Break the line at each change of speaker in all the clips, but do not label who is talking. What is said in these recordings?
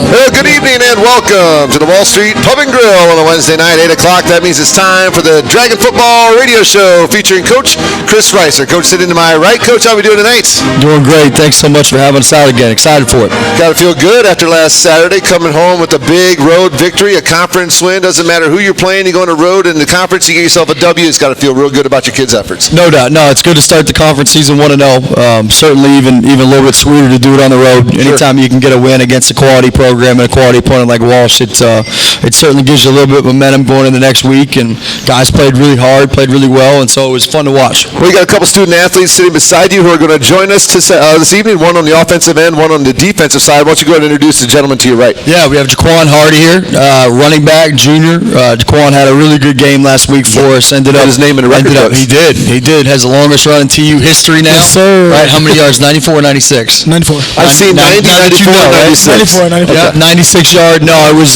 Well, good evening and welcome to the Wall Street Pub and Grill on a Wednesday night, 8 o'clock. That means it's time for the Dragon Football Radio Show featuring Coach Cris Reisert. Coach, sitting to my right. Coach, how are we doing tonight?
Doing great. Thanks so much for having us out again. Excited for it.
Got to feel good after last Saturday, coming home with a big road victory, a conference win. Doesn't matter who you're playing, you go on the road in the conference, you get yourself a W. It's got to feel real good about your kids' efforts.
No doubt. No, it's good to start the conference season 1-0. Certainly even a little bit sweeter to do it on the road.
Sure.
Anytime you can get a win against a quality program and a quality opponent like Walsh, it certainly gives you a little bit of momentum going into the next week. And guys played really hard, played really well, and so it was fun to watch.
We got a couple student athletes sitting beside you who are going to join us this evening, one on the offensive end, one on the defensive side. Why don't you go ahead and introduce the gentleman to your right?
Yeah, we have Jaquan Hardy here, running back, junior. Jaquan had a really good game last week for us.
Ended up his name in the record books.
He did. Has the longest run in TU history now.
Yes, sir.
Right? How many yards? 94 or 96?
94.
I've seen 90, 94, 96.
94.
Yeah, 96 yard. No, it was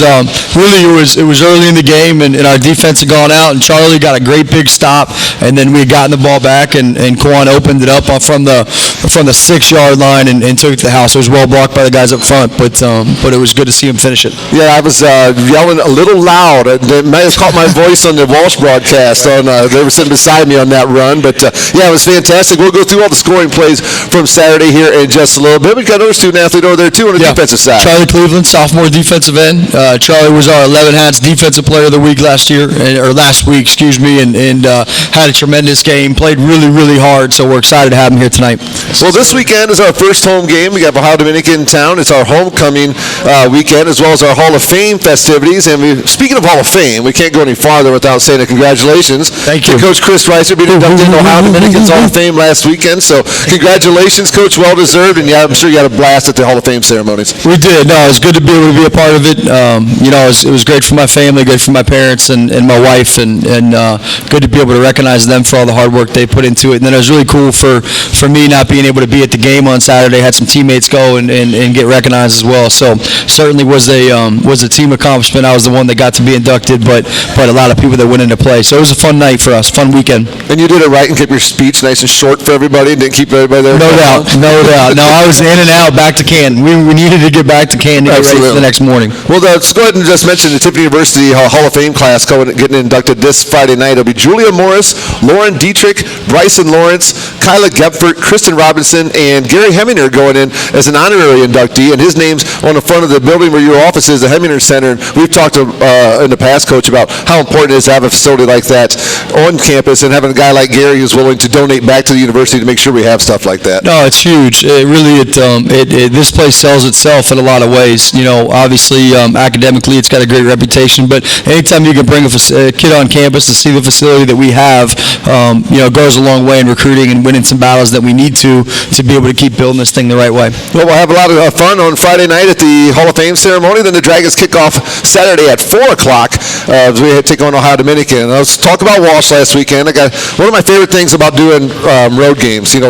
it was early in the game, and our defense had gone out, and Charlie got a great big stop, and then we had gotten the ball back, and Quan opened it up from the 6-yard line and took it to the house. It was well blocked by the guys up front, but it was good to see him finish it.
Yeah, I was yelling a little loud. They might have caught my voice on the Walsh broadcast. They were sitting beside me on that run, but yeah, it was fantastic. We'll go through all the scoring plays from Saturday here in just a little bit. We've got another student athlete over there too on the defensive side.
Charlie Cleveland, sophomore defensive end. Charlie was our 11 Hats defensive player of the week last week, and had a tremendous game. Played really, really hard, so we're excited to have him here tonight.
Well, this weekend is our first home game. We got Ohio Dominican in town. It's our homecoming weekend, as well as our Hall of Fame festivities. And speaking of Hall of Fame, we can't go any farther without saying a congratulations.
Thank you.
To Coach Cris Reisert being inducted into Ohio Dominican's Hall of Fame last weekend. So congratulations, Coach. Well deserved. And yeah, I'm sure you had a blast at the Hall of Fame ceremonies.
We did. No, it was good to be able to be a part of it. It was great for my family, good for my parents and my wife, and good to be able to recognize them for all the hard work they put into it. And then it was really cool for me not being able to be at the game on Saturday. Had some teammates go and get recognized as well. So certainly was a team accomplishment. I was the one that got to be inducted, but a lot of people that went into play. So it was a fun night for us, fun weekend.
And you did it right and kept your speech nice and short for everybody. Didn't keep everybody there.
No doubt. No, I was in and out, back to Canton. We needed to get back to Canton to get ready for the next morning.
Well, let's go ahead and just mention the Tiffany University Hall of Fame class getting inducted this Friday night. It'll be Julia Morris, Lauren Dietrich, Bryson Lawrence, Kyla Gepfert, Kristen Robinson, and Gary Heminger going in as an honorary inductee, and his name's on the front of the building where your office is, the Heminger Center. And we've talked in the past, Coach, about how important it is to have a facility like that on campus and having a guy like Gary who's willing to donate back to the university to make sure we have stuff like that.
No, it's huge. This place sells itself in a lot of ways. Obviously, academically, it's got a great reputation, but anytime you can bring a kid on campus to see the facility that we have, goes a long way in recruiting and winning some battles that we need to be able to keep building this thing the right way.
Well, we'll have a lot of fun on Friday night at the Hall of Fame ceremony. Then the Dragons kick off Saturday at 4 o'clock as we take on Ohio Dominican. Let's talk about Walsh last weekend. I got one of my favorite things about doing road games. It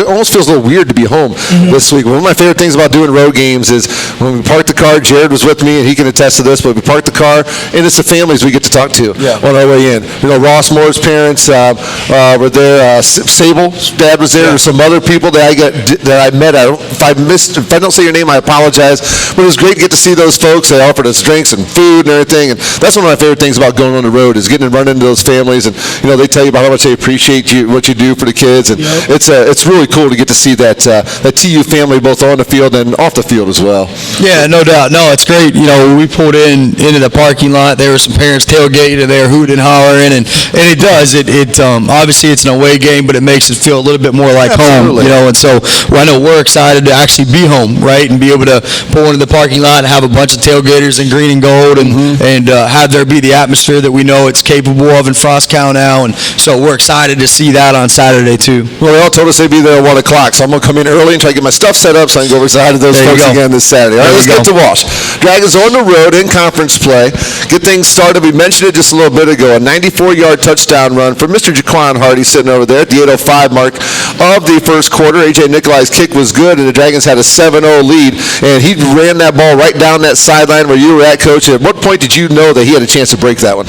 almost feels a little weird to be home this week. One of my favorite things about doing road games is when we park the car. Jared was with me, and he can attest to this, but we park the car, and it's the families we get to talk to on our way in. Ross Moore's parents were there. Sable's dad was there. There's some other people that I met. If I don't say your name, I apologize. But it was great to get to see those folks. They offered us drinks and food and everything. And that's one of my favorite things about going on the road is getting to run into those families. And they tell you about how much they appreciate what you do for the kids. And it's really cool to get to see that TU family both on the field and off the field as well.
Yeah, no doubt. No, it's great. When we pulled into the parking lot, there were some parents tailgating there, hooting and hollering, and it does. Obviously it's an away game, but it makes it feel a little bit more like home. And so I know we're excited to actually be home, right, and be able to pull into the parking lot and have a bunch of tailgaters in green and gold, and have there be the atmosphere that we know it's capable of in Frosttown now. And so we're excited to see that on Saturday too.
Well, they all told us they'd be there at 1 o'clock, so I'm going to come in early and try to get my stuff set up so I can go over to those folks again this Saturday. All right, let's get to Walsh. Dragons on the road in conference play. Get things started. We mentioned it just a little bit ago. A 94-yard touchdown run for Mr. Jaquan Hardy sitting over there at the 8:05 mark of the first quarter. A.J. Nikolai's kick was good, and the Dragons had a 7-0 lead. And he ran that ball right down that sideline where you were at, Coach. At what point did you know that he had a chance to break that one?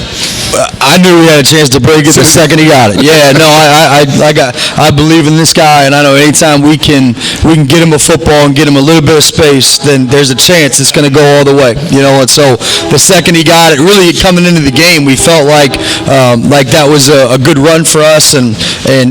I knew we had a chance to break it the second he got it. Yeah, no, I believe in this guy, and I know anytime we can get him a football and get him a little bit of space, then there's a chance it's going to go all the way. And so the second he got it, really coming into the game, we felt like that was a good run for us, and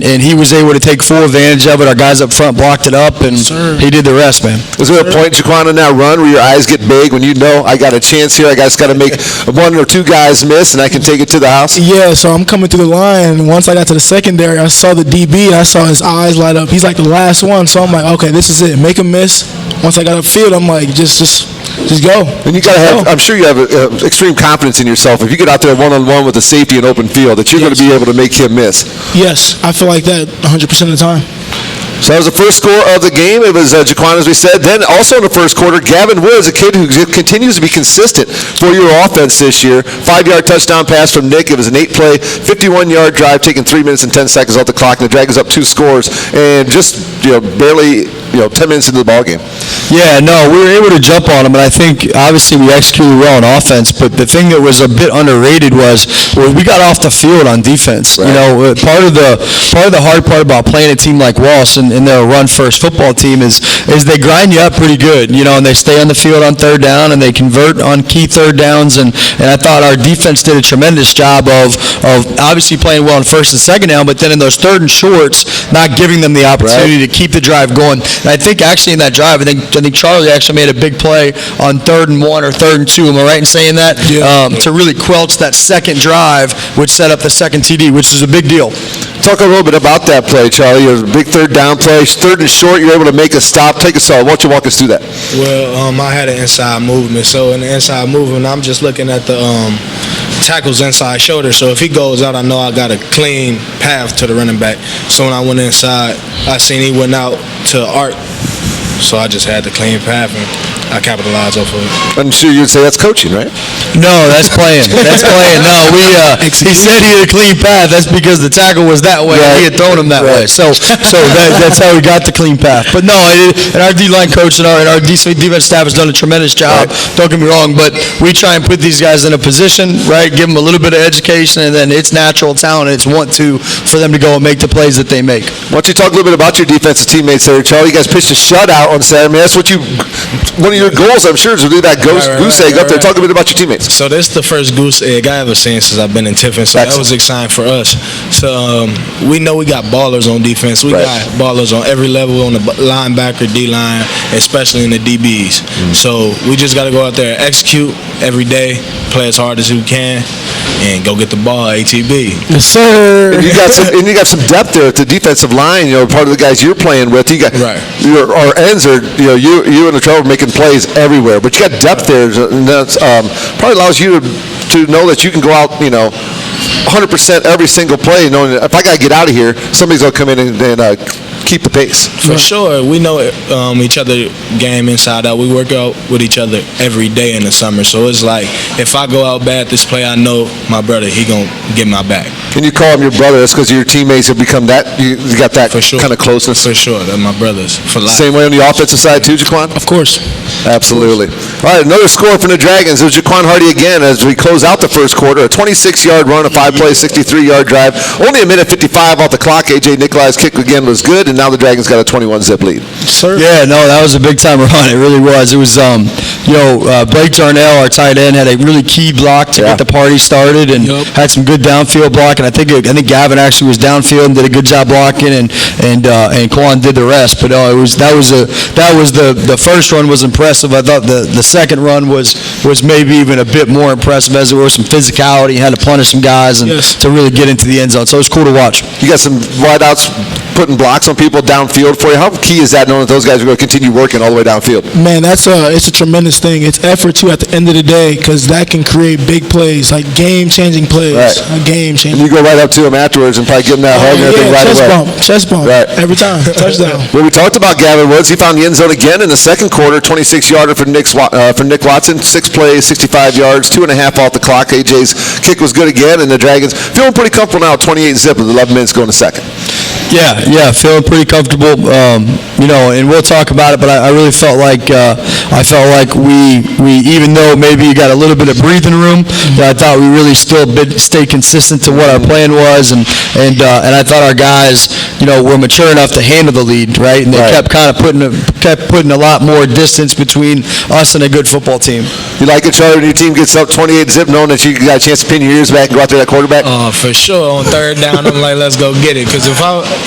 he was able to take full advantage of it. Our guys up front blocked it up, and he did the rest, man.
Was there a point, Jaquan, on that run where your eyes get big when you know I got a chance here? I just got to make one or two guys miss, and I can take it to the house?
Yeah, so I'm coming through the line, and once I got to the secondary, I saw the DB, and I saw his eyes light up. He's like the last one, so I'm like, okay, this is it. Make him miss. Once I got upfield, I'm like, just go.
And you got to have, I'm sure you have extreme confidence in yourself. If you get out there one-on-one with a safety in open field, that you're going to be able to make him miss.
Yes, I feel like that 100% of the time.
So that was the first score of the game. It was Jaquan, as we said. Then also in the first quarter, Gavin Woods, a kid who continues to be consistent for your offense this year. 5-yard touchdown pass from Nick. It was an 8-play, 51-yard drive, taking 3 minutes and 10 seconds off the clock, and the Dragons up 2 scores, and just barely 10 minutes into the ballgame.
Yeah, no, we were able to jump on them, and I think obviously we executed well on offense. But the thing that was a bit underrated was we got off the field on defense. Right. Part of the hard part about playing a team like Walsh and their run-first football team is they grind you up pretty good, and they stay on the field on third down, and they convert on key third downs, and I thought our defense did a tremendous job of obviously playing well on first and second down, but then in those third and shorts, not giving them the opportunity to keep the drive going. And I think actually in that drive, I think Charlie actually made a big play on 3rd and 1 or 3rd and 2. Am I right in saying that? Yeah. To really quelch that second drive, which set up the second TD, which is a big deal.
Talk a little bit about that play, Charlie. It was a big third down play. 3rd and short, you're able to make a stop. Take us all. Why don't you walk us through that?
Well, I had an inside movement. So in the inside movement, I'm just looking at the tackle's inside shoulder. So if he goes out, I know I got a clean path to the running back. So when I went inside, I seen he went out to arc. So I just had the clean path, and I capitalized off of it.
I'm sure you'd say that's coaching, right?
No, that's playing. That's playing. No, he said he had a clean path. That's because the tackle was that way, and he had thrown him that way. So that's how we got the clean path. But no, and our D-line coach and our defense staff has done a tremendous job. Right. Don't get me wrong, but we try and put these guys in a position, right, give them a little bit of education, and then it's natural talent, it's want to for them to go and make the plays that they make.
Why don't you talk a little bit about your defensive teamites there, Charlie? You guys pitched a shutout on Saturday. I mean, that's one of your goals, I'm sure, is to do that goose egg up there. Talk a bit about your teammates.
So this is the first goose egg I ever seen since I've been in Tiffin. So that was exciting for us. So we know we got ballers on defense. We got ballers on every level, on the linebacker, D-line, especially in the DBs. So we just got to go out there and execute every day, play as hard as we can, and go get the ball, ATB.
Yes, sir.
And you got some depth there at the defensive line. Part of the guys you're playing with. You got our ends are. You and the trouble making plays everywhere, but you got depth there, and that's probably allows you to know that you can go out, 100% every single play, knowing that if I got to get out of here, somebody's going to come in and keep the pace.
For sure. We know each other game inside out. We work out with each other every day in the summer. So it's like, if I go out bad this play, I know my brother, he going to get my back.
Can you call him your brother? That's because your teammates have become that, you got that kind of closeness?
For sure. They're my brothers for life.
Same way on the offensive side too, Jaquan?
Of course.
Absolutely. All right, another score from the Dragons. It was Jaquan Hardy again as we close out the first quarter. A 26-yard run, a 5-play, 63-yard drive. Only a minute 55 off the clock. A.J. Nikolai's kick again was good, and now the Dragons got a 21-zip lead.
Sir?
Yeah, no, that was a big-time run. It really was. It was, Blake Darnell, our tight end, had a really key block to get the party started and had some good downfield block. And I think Gavin actually was downfield and did a good job blocking, and Quan did the rest. But that was the first run was impressive. I thought the second run was maybe even a bit more impressive, as there was some physicality. He had to punish some guys and to really get into the end zone. So it was cool to watch.
You got some wideouts putting blocks on people downfield for you. How key is that, knowing that those guys are going to continue working all the way downfield?
Man, it's a tremendous thing. It's effort too at the end of the day, because that can create big plays, like game-changing plays.
Right.
Game-changing.
And you go right up to him afterwards and probably give him that hug and everything right away.
Chest bump, every time, touchdown.
Well, we talked about Gavin Woods. He found the end zone again in the second quarter. 26-yarder for Nick Watson. 6 plays, 65 yards, 2.5 off the clock. AJ's kick was good again, and the Dragons feeling pretty comfortable now. 28-zip with 11 minutes going to second.
Yeah, feeling pretty comfortable. And we'll talk about it, but I really felt like we even though maybe you got a little bit of breathing room, I thought we really still stayed consistent to what our plan was, and I thought our guys, were mature enough to handle the lead, right? And they kept putting a lot more distance between us and a good football team.
You like it, Charlie, when your team gets up 28-0, knowing that you got a chance to pin your ears back and go out there at quarterback?
For sure. On third down, I'm like, let's go get it. Because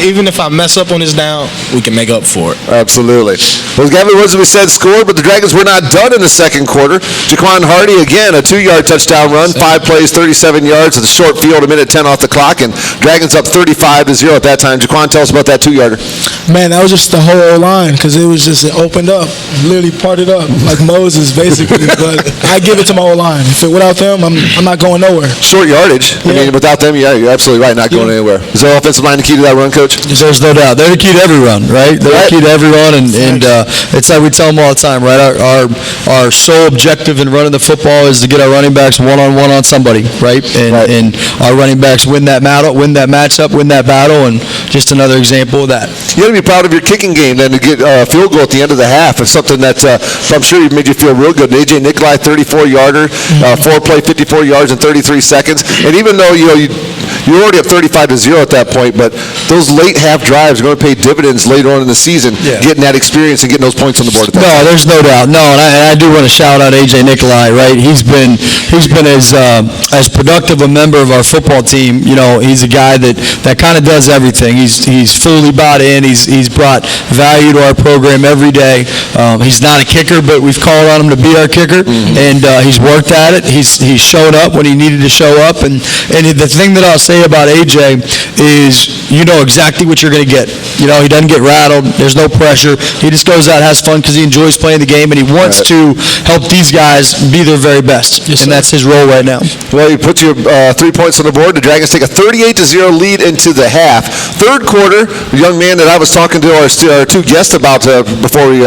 even if I mess up on this down, we can make up for it.
Absolutely. Well, Gavin Woods, we said, scored, but the Dragons were not done in the second quarter. Jaquan Hardy, again, a 2-yard touchdown run, 5 plays, 37 yards at the short field, a minute 10 off the clock, and Dragons up 35-0 at that time. Jaquan, tell us about that 2-yarder.
Man, that was just the whole line because it opened up, literally parted up like Moses, basically. But I give it to my whole line. Without them, I'm not going nowhere.
Short yardage. Yeah. I mean, without them, you're absolutely right, not going anywhere. Is their offensive line the key to that run, Coach?
There's no doubt. They're the key to every run, right? They're the key to every run, and it's like we tell them all the time, right? Our sole objective in running the football is to get our running backs one-on-one on somebody, right? And our running backs win that matchup, win that battle, and just another example of that.
You got to be proud of your kicking game then to get a field goal at the end of the half. It's something that I'm sure made you feel real good. A.J. Nikolai, 34-yarder, 4-play, 54 yards in 33 seconds. And even though you're already up 35-0 at that point, but those late half drives are going to pay dividends later on in the season, getting that experience and getting those points on the board at that time.
There's no doubt. No, and I do want to shout out A.J. Nikolai, right? He's been as productive a member of our football team. He's a guy that kind of does everything. He's fully bought in. He's brought value to our program every day. He's not a kicker, but we've called on him to be our kicker, and he's worked at it. He's showed up when he needed to show up, and the thing that I'll say about AJ is exactly what you're going to get. He doesn't get rattled. There's no pressure. He just goes out, has fun because he enjoys playing the game, and he wants to help these guys be their very best, and that's his role right now.
Well, he put you 3 points on the board. The Dragons take a 38-0 lead into the half. Third quarter, the young man that I was talking to our two guests about before we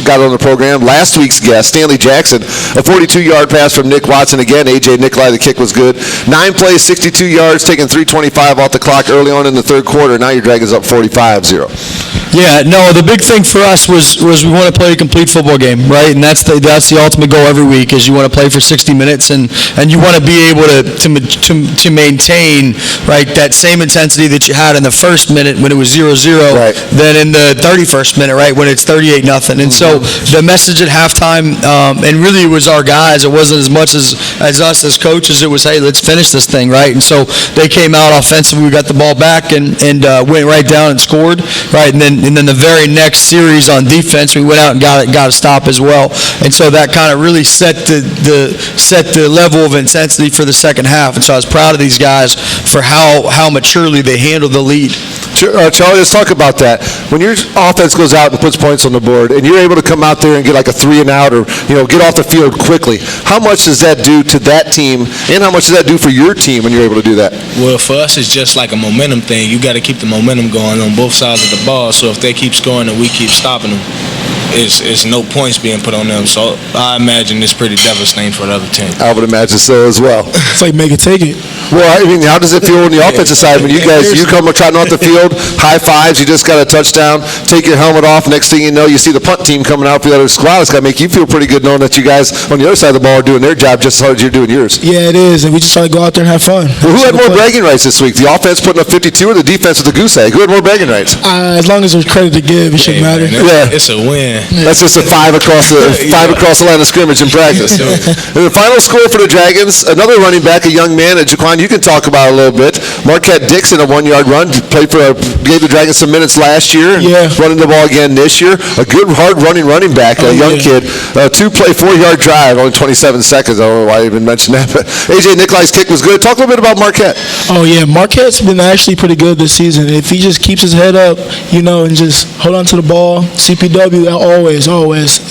got on the program, last week's guest, Stanley Jackson, a 42-yard pass from Nick Watson. Again, A.J. Nikolai, the kick was good. 9 plays, 62 yards, taking 3:25 off the clock early on in the third quarter. Now your Dragons up 45-0.
Yeah, no, the big thing for us was we want to play a complete football game, right? And that's the ultimate goal every week is you want to play for 60 minutes and you want to be able to maintain, right, that same intensity that you had in the first minute when it was 0-0, then in the 31st minute, right, when it's 38-0. And so the message at halftime, and really it was our guys, it wasn't as much as us as coaches, it was, hey, let's finish this thing, right? And so they came out offensively, we got the ball back and went right down and scored, right? And then the very next series on defense, we went out and got a stop as well. And so that kind of really set the level of intensity for the second half. And so I was proud of these guys for how maturely they handled the lead.
Charlie, let's talk about that. When your offense goes out and puts points on the board, and you're able to come out there and get like a 3-and-out or get off the field quickly, how much does that do to that team, and how much does that do for your team when you're able to do that?
Well, for us, it's just like a momentum thing. You got to keep the momentum going on both sides of the ball. So if they keep scoring and we keep stopping them, it's no points being put on them. So I imagine it's pretty devastating for the other team.
I would imagine so as well.
It's like make it take it.
Well, I mean, how does it feel on the offensive side when you come trotting off the field, high fives, you just got a touchdown, take your helmet off, next thing you know, you see the punt team coming out for the other squad. It's got to make you feel pretty good knowing that you guys on the other side of the ball are doing their job just as hard as you're doing yours.
Yeah, it is, and we just try to go out there and have fun.
Well, who had more bragging rights this week? The offense putting up 52 or the defense with the goose egg? Who had more bragging rights?
As long as there's credit to give, it shouldn't matter.
It's a win.
That's just a 5 across the line of scrimmage in practice. And the final score for the Dragons, another running back, a young man, Jaquan, you can talk about a little bit. Marquette Dixon, a 1-yard run, gave the Dragons some minutes last year, running the ball again this year. A good, hard-running running back, a young kid. 2-play, 4-yard drive, only 27 seconds. I don't know why I even mentioned that, but A.J. Nikolai's kick was good. Talk a little bit about Marquette.
Oh, yeah, Marquette's been actually pretty good this season. If he just keeps his head up, and just hold on to the ball, CPW, always,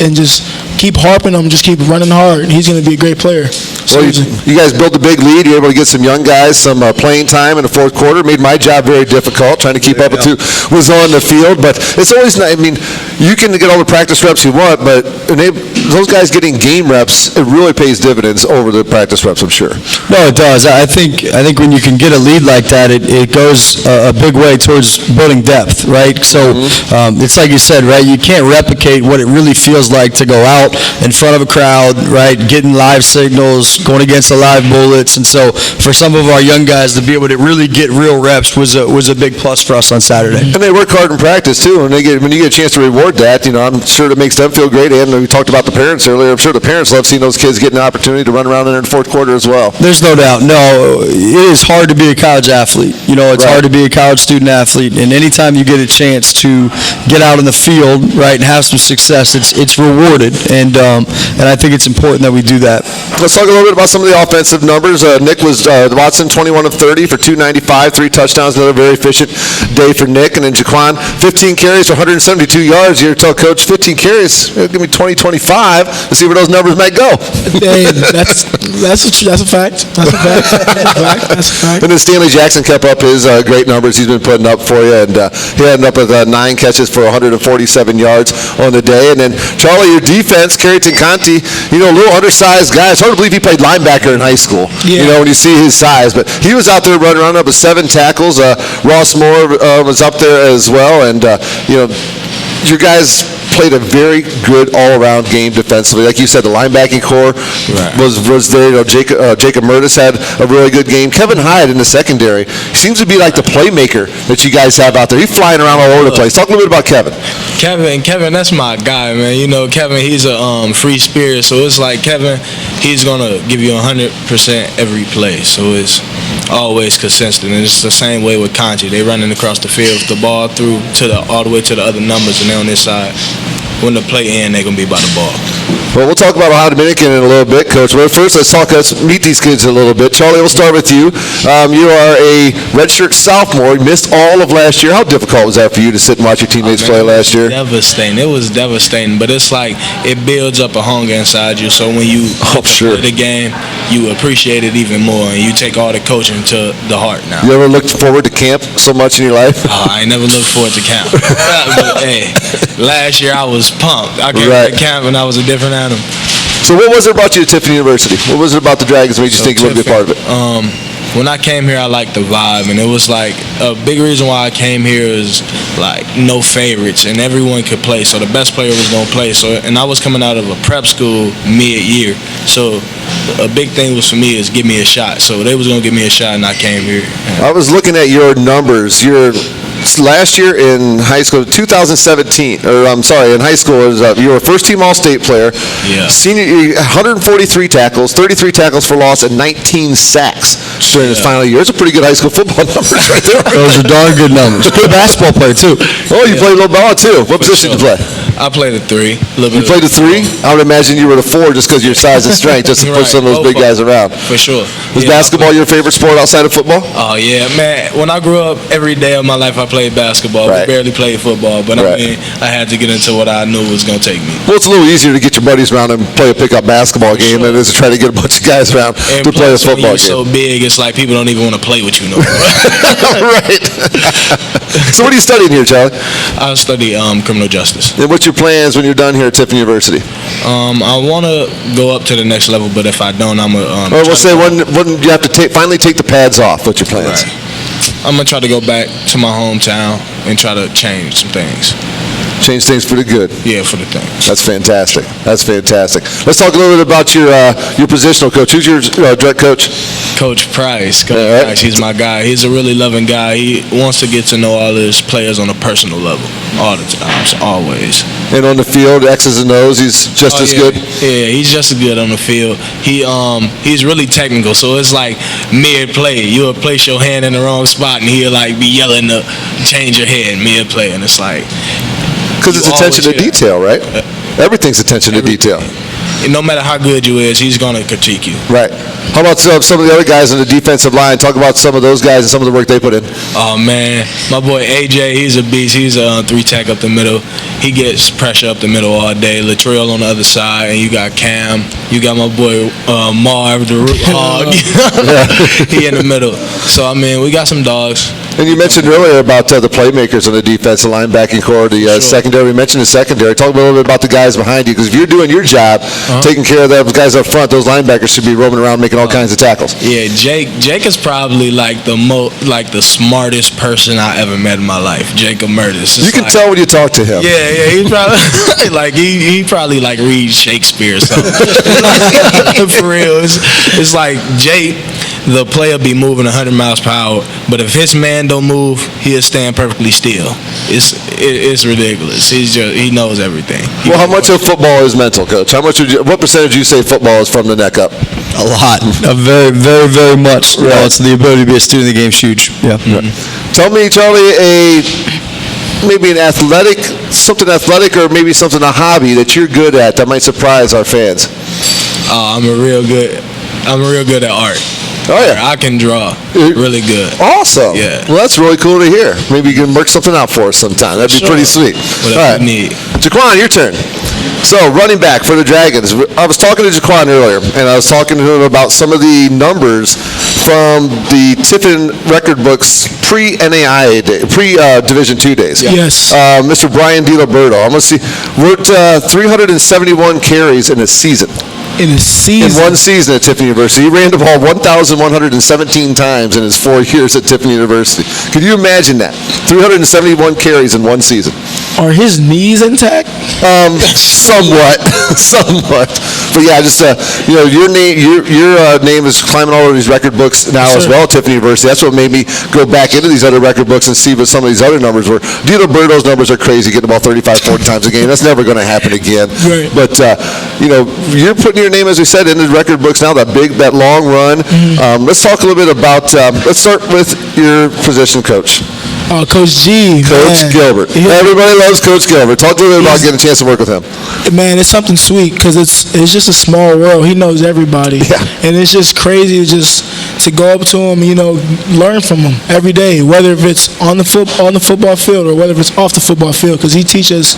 and just keep harping him, just keep running hard. He's going to be a great player.
Well, you guys built a big lead. You're able to get some young guys some playing time in the fourth quarter. Made my job very difficult trying to keep up with who was on the field. But it's always nice. I mean, you can get all the practice reps you want, but those guys getting game reps, it really pays dividends over the practice reps, I'm sure.
No, it does. I think when you can get a lead like that, it goes a big way towards building depth, right? So it's like you said, right? You can't replicate what it really feels like to go out in front of a crowd, right? Getting live signals, going against the live bullets, and so for some of our young guys to be able to really get real reps was a big plus for us on Saturday.
And they work hard in practice too. And when you get a chance to reward that, I'm sure it makes them feel great. And we talked about the parents earlier. I'm sure the parents love seeing those kids getting an opportunity to run around in the fourth quarter as well.
There's no doubt. No, it is hard to be a college athlete. It's hard to be a college student athlete. And anytime you get a chance to get out in the field, right, and have some success, it's rewarded. And I think it's important that we do that.
Let's talk a little bit about some of the offensive numbers. Nick Watson, 21 of 30 for 295, 3 touchdowns. Another very efficient day for Nick. And then Jaquan, 15 carries for 172 yards. You tell Coach 15 carries, give me 20, 25. Let's see where those numbers might go.
Hey, that's a fact. That's a fact.
And then Stanley Jackson kept up his great numbers he's been putting up for you. And he ended up with 9 catches for 147 yards on the day. And then, Charlie, your defense, Carrington Conti, a little undersized guy. It's hard to believe he played linebacker in high school, when you see his size. But he was out there running around up with 7 tackles. Ross Moore was up there as well. And, your guys played a very good all-around game defensively. Like you said, the linebacking core was there. Jacob Murtis had a really good game. Kevin Hyde in the secondary seems to be like the playmaker that you guys have out there. He's flying around all over the place. Talk a little bit about Kevin.
Kevin, that's my guy, man. Kevin, he's a free spirit, so it's like Kevin, he's gonna give you 100% every play. So it's always consistent, and it's the same way with Conti. They running across the field with the ball through all the way to the other numbers, and they're on this side. When the play ends, they're going to be by the ball.
Well, we'll talk about Ohio Dominican in a little bit, Coach. But first, let's meet these kids a little bit. Charlie, we'll start with you. You are a redshirt sophomore. You missed all of last year. How difficult was that for you to sit and watch your teammates play last year?
Devastating. It was devastating, but it's like it builds up a hunger inside you. So when you play the game, you appreciate it even more, and you take all the coaching to the heart now.
You ever looked forward to camp so much in your life?
I ain't never looked forward to camp. But, hey, last year I was pumped. I came to camp and I was a different animal.
So what was it about you at Tiffany University? What was it about the Dragons that made you think you would be a part of it?
When I came here, I liked the vibe, and it was like a big reason why I came here is like no favorites, and everyone could play. So the best player was gonna play. So, and I was coming out of a prep school mid-year, so a big thing was for me is give me a shot. So they was gonna give me a shot, and I came here.
I was looking at your numbers. Last year in high school, 2017, in high school, you were a first-team All-State player.
Yeah.
Senior, 143 tackles, 33 tackles for loss, and 19 sacks during his final year. It's a pretty good high school football numbers right there.
Those are darn good numbers. Good basketball player, too.
Oh, you played a little ball, too. What position did you play?
I played a 3.
You played a 3? I would imagine you were the 4 just because of your size and strength, just to push some of those big guys around.
For sure.
Was basketball your favorite sport outside of football?
Oh, yeah, man. When I grew up, every day of my life I played basketball.
Right.
I barely played football, but I had to get into what I knew was going to take me.
Well, it's a little easier to get your buddies around and play a pickup basketball game than it is to try to get a bunch of guys around to play a football game.
So big, it's like people don't even want to play with you no more.
Right. So what are you studying here, Charlie?
I study criminal justice.
And what's your plans when you're done here at Tiffany University?
I want to go up to the next level, but if I don't, I'm going to...
we'll say when you have to finally take the pads off. What's your plans?
Right. I'm going to try to go back to my hometown and try to change some things.
Change things for the good.
Yeah, for the things.
That's fantastic. That's fantastic. Let's talk a little bit about your positional coach. Who's your direct coach?
Coach Price. Price, he's my guy. He's a really loving guy. He wants to get to know all his players on a personal level, all the times, always.
And on the field, X's and O's, he's just as good?
Yeah, he's just as good on the field. He's really technical, so it's like mid-play. You'll place your hand in the wrong spot, and he'll like be yelling to change your head mid-play, and it's like...
Because it's attention to detail, right? Everything's attention to detail.
And no matter how good you is, he's going to critique you.
Right. How about some of the other guys on the defensive line? Talk about some of those guys and some of the work they put in.
Oh, man. My boy AJ, he's a beast. He's a 3-tech up the middle. He gets pressure up the middle all day. Latrell on the other side, and you got Cam. You got my boy Marv, the root hog. He in the middle. So, I mean, we got some dogs.
And you mentioned earlier about the playmakers on the defensive linebacking core, the secondary. We mentioned the secondary. Talk a little bit about the guys behind you, because if you're doing your job, taking care of those guys up front, those linebackers should be roaming around making all kinds of tackles.
Yeah, Jake is probably like the smartest person I ever met in my life. Jacob Murtis.
You can tell when you talk to him.
Yeah, he probably he probably like reads Shakespeare or something. For real, it's like Jake, the player be moving 100 miles per hour, but if his man don't move, he'll stand perfectly still. It's ridiculous. He knows everything.
Well, how much of football is mental, Coach? What percentage would you say football is from the neck up?
A lot. Very, very, very much. You know, it's the ability to be a student of the game. Huge. Yeah.
Tell me, Charlie, maybe something athletic, or maybe something, a hobby that you're good at that might surprise our fans.
I'm real good at art.
Oh, yeah.
I can draw really good.
Awesome.
Yeah.
Well, that's really cool to hear. Maybe you can work something out for us sometime. That'd be pretty sweet.
Whatever you need.
Jaquan, your turn. So, running back for the Dragons. I was talking to Jaquan earlier, and I was talking to him about some of the numbers from the Tiffin record books pre-NAIA day, pre-Division II days.
Yeah. Yes.
Mr. Brian DiLiberto. I'm going to see. Worked 371 carries in a season.
In
one season at Tiffin University. He ran the ball 1,117 times in his 4 years at Tiffin University. Could you imagine that? 371 carries in one season.
Are his knees intact?
Somewhat. But yeah, just your name is climbing all over these record books now as well at Tiffin University. That's what made me go back into these other record books and see what some of these other numbers were. DiLiberto's numbers are crazy, getting the ball 35, 40 times a game. That's never going to happen again.
Right.
But you're putting your name, as we said, in the record books now. That long run. Let's talk a little bit about. Let's start with your position coach.
Coach G.
Coach Gilbert. Everybody loves Coach Gilbert. Talk a little bit about getting a chance to work with him.
Man, it's something sweet because it's just a small world. He knows everybody, and it's just crazy to go up to him, learn from him every day, whether it's on the football field or whether it's off the football field. Because he teaches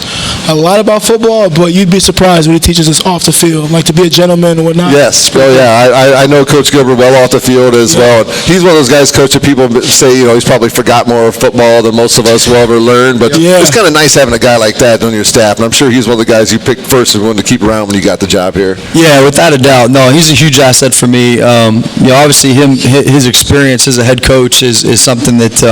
a lot about football, but you'd be surprised when he teaches us off the field, like to be a gentleman and whatnot.
Yes. Oh yeah. I know Coach Gilbert well off the field as well. He's one of those guys, Coach, that people say he's probably forgot more of football than most of us will ever learn. But it's kind of nice having a guy like that on your staff, and I'm sure he's one of the guys you picked first and wanted to keep around when you got the job here.
Yeah, without a doubt. No, he's a huge asset for me. Obviously his experience as a head coach is something that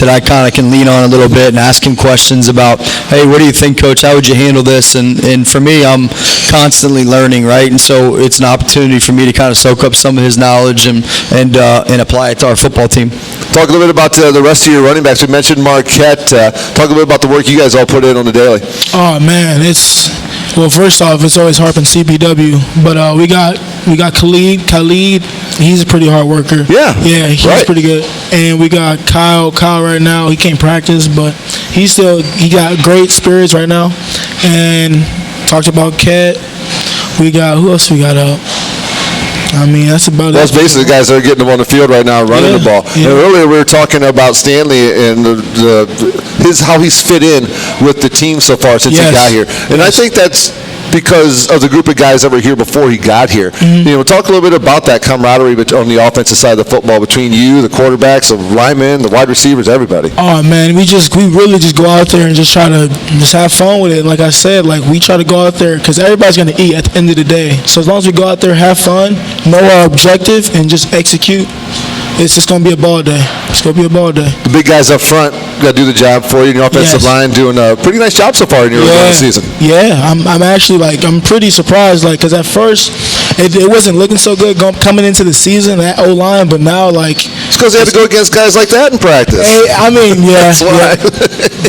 I kind of can lean on a little bit and ask him questions about, hey, what do you think, Coach? How would you handle this? And for me, I'm constantly learning, right? And so it's an opportunity for me to kind of soak up some of his knowledge and apply it to our football team.
Talk a little bit about the rest of your running backs. We mentioned Marquette. Talk a little bit about the work you guys all put in on the daily.
Oh man, first off, it's always harping CPW, but we got Khalid. He's a pretty hard worker.
Yeah,
he's pretty good. And we got Kyle right now. He can't practice, but he got great spirits right now. And talked about Ket. Who else we got out? I mean, that's about it.
That's basically the guys that are getting them on the field right now and running the ball. Yeah. And earlier we were talking about Stanley and how he's fit in with the team so far since he got here. And I think that's because of the group of guys that were here before he got here. Talk a little bit about that camaraderie on the offensive side of the football between you, the quarterbacks, the linemen, the wide receivers, everybody.
Oh man, we really just go out there and just try to have fun with it. Like I said, we try to go out there because everybody's gonna eat at the end of the day. So as long as we go out there, have fun, know our objective, and just execute, it's just going to be a ball day. It's going to be a ball day.
The big guys up front got to do the job for you in your offensive line, doing a pretty nice job so far in your season.
Yeah, I'm actually I'm pretty surprised, because at first it wasn't looking so good coming into the season at O-line, but now
it's because they had to go against guys like that in practice.
That's why.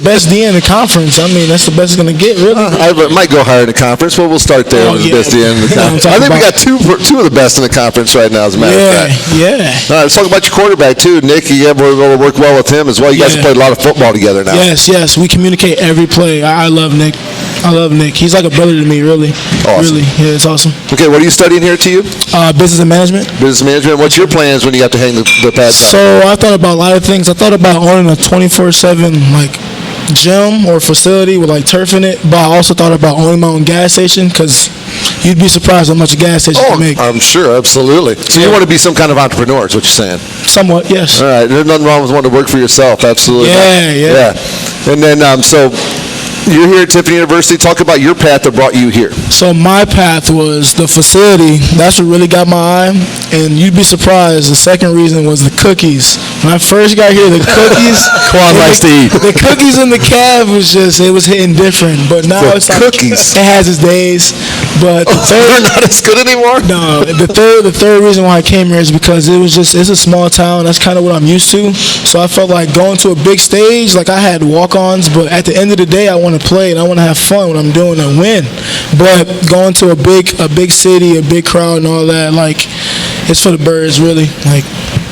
Best D in the conference. That's the best it's going to get, really.
I might go higher in the conference, but we'll start there with the best D in the conference. I think we got two of the best in the conference right now, as a matter of fact.
Yeah.
All right, let's talk about your quarterback too, Nick. You have to work well with him as well. You guys have played a lot of football together now.
Yes. We communicate every play. I love Nick. He's like a brother to me, really.
Awesome.
Really, yeah, it's awesome.
Okay, what are you studying here, TU?
Business and management.
Business management. What's your plans when you have to hang the pads on?
So I thought about a lot of things. I thought about owning a 24/7 gym or facility with turf in it, but I also thought about owning my own gas station because you'd be surprised how much a gas station can make.
I'm sure, absolutely. So you want to be some kind of entrepreneur is what you're saying?
Somewhat, yes.
All right. There's nothing wrong with wanting to work for yourself. Absolutely.
Yeah.
And then, so you're here at Tiffany University. Talk about your path that brought you here.
So my path was the facility. That's what really got my eye. And you'd be surprised. The second reason was the cookies. When I first got here, the cookies.
Quan likes to eat.
The cookies in the cab it was hitting different. But now it's like
cookies.
It has its days. But
They're not as good anymore?
no, the third reason why I came here is because it's a small town. That's kind of what I'm used to. So I felt like going to a big stage, like I had walk-ons, but at the end of the day, I want to play and I want to have fun when I'm doing and win. But going to a big city, a big crowd and all that, like, it's for the birds, really. Like,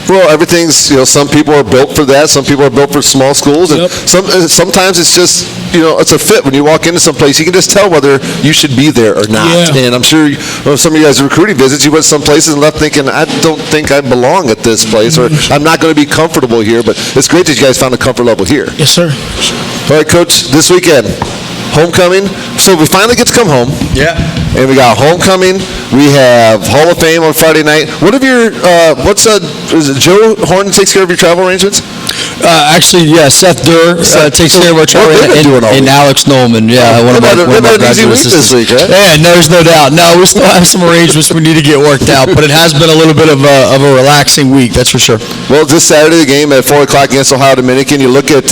Well, everything's, some people are built for that. Some people are built for small schools. And sometimes it's just, it's a fit. When you walk into some place, you can just tell whether you should be there or not.
Yeah.
And I'm sure some of you guys are recruiting visits. You went some places and left thinking, I don't think I belong at this place, or I'm not going to be comfortable here. But it's great that you guys found a comfort level here.
yes, sir.
All right, Coach, this weekend, homecoming. So we finally get to come home.
Yeah.
And we got homecoming. We have Hall of Fame on Friday night. What have your, is it Joe Horn takes care of your travel arrangements?
Actually, yeah, Seth Durr takes care of our travel,
What they've been doing all
and
week?
Alex Nolan, one of my
They've had an easy
graduate
week this
assistants.
week, right?
Yeah, there's no doubt. No, we still have some arrangements we need to get worked out, but it has been a little bit of a relaxing week, that's for sure.
Well, this Saturday, the game at 4 o'clock against Ohio Dominican, you look at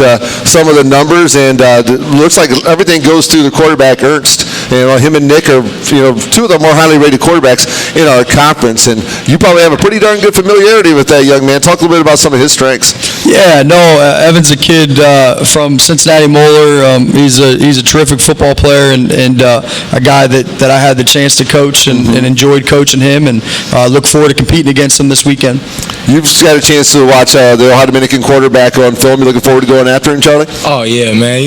some of the numbers, and it looks like everything goes through the quarterback, Ernst. Him and Nick are, two of the more highly rated quarterbacks in our conference, and you probably have a pretty darn good familiarity with that young man. Talk a little bit about some of his strengths.
Yeah, no, Evan's a kid from Cincinnati Moeller. He's a terrific football player and a guy that I had the chance to coach and enjoyed coaching him, and look forward to competing against him this weekend.
You've just got a chance to watch the Ohio Dominican quarterback on film. You looking forward to going after him, Charlie?
Oh, yeah, man.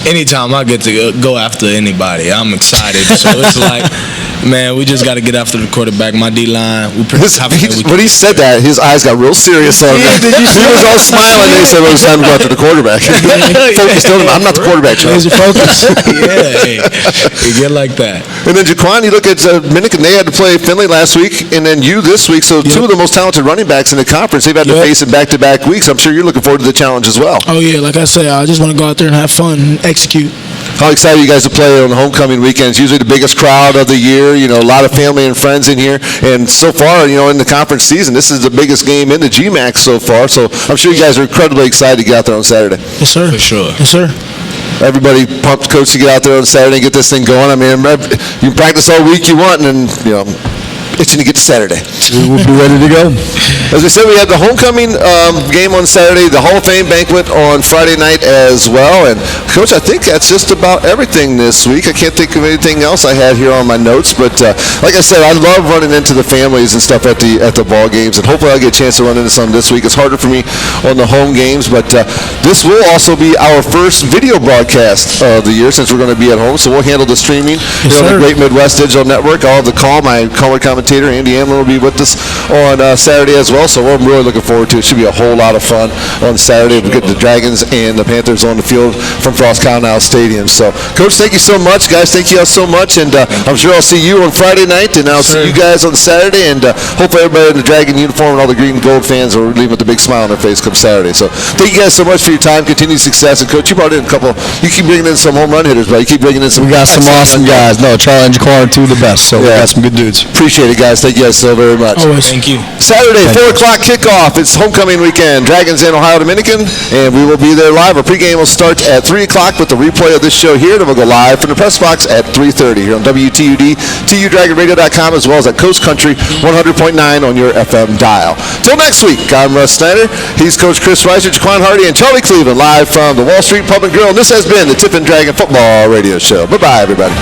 Anytime I get to go after anybody, I'm excited. So it's like, man, we just got to get after the quarterback. My D-line,
When he said that, his eyes got real serious on him. He was all smiling, and he said, well, it's time to go after the quarterback. Focused on him. I'm not the quarterback, Charlie.
Focus.
Yeah, you get like that.
And then, Jaquan, you look at Dominican, they had to play Finley last week, and then you this week. So two of the most talented running backs in the conference, they've had to face it back-to-back weeks. I'm sure you're looking forward to the challenge as well.
Oh, yeah, like I say, I just want to go out there and have fun and execute.
How excited are you guys to play on the homecoming weekend? It's usually the biggest crowd of the year, a lot of family and friends in here. And so far, in the conference season, this is the biggest game in the GMAC so far. So I'm sure you guys are incredibly excited to get out there on Saturday.
Yes, sir.
For sure.
Yes, sir.
Everybody pumped, Coach, to get out there on Saturday and get this thing going. I mean, you can practice all week you want, and then, itching to get to Saturday.
We'll be ready to go.
As we said, we had the homecoming game on Saturday, the Hall of Fame banquet on Friday night as well. And, Coach, I think that's just about everything this week. I can't think of anything else I had here on my notes. But, like I said, I love running into the families and stuff at the ball games. And hopefully I'll get a chance to run into some this week. It's harder for me on the home games. But this will also be our first video broadcast of the year since we're going to be at home. So we'll handle the streaming on the Great Midwest Digital Network. I'll have the call. My color commentator, Andy Amlin, will be with us on Saturday as well, so I'm really looking forward to it. It should be a whole lot of fun on Saturday. We get the Dragons and the Panthers on the field from Frost Connell Stadium. So, Coach, thank you so much. Guys, thank you all so much, and I'm sure I'll see you on Friday night, and I'll see you guys on Saturday, and hopefully everybody in the Dragon uniform and all the green and gold fans will leave with a big smile on their face come Saturday. So, thank you guys so much for your time, continued success, and Coach, you brought in you keep bringing in some home run hitters, but you keep bringing in some.
We got some awesome guys. No, Charlie and Jaquan are two of the best, so we got some good dudes.
Appreciate it, guys. Thank you guys so very much.
Always.
Thank you.
Saturday, 4 o'clock kickoff. It's homecoming weekend. Dragons in Ohio Dominican, and we will be there live. Our pregame will start at 3 o'clock with the replay of this show here. Then we'll go live from the press box at 3:30 here on WTUD, TUDragonRadio.com, as well as at Coast Country 100.9 on your FM dial. Till next week, I'm Russ Snyder. He's Coach Cris Reisert, Jaquan Hardy, and Charlie Cleveland, live from the Wall Street Pub and Grill. And this has been the Tiffin Dragon Football Radio Show. Bye-bye, everybody.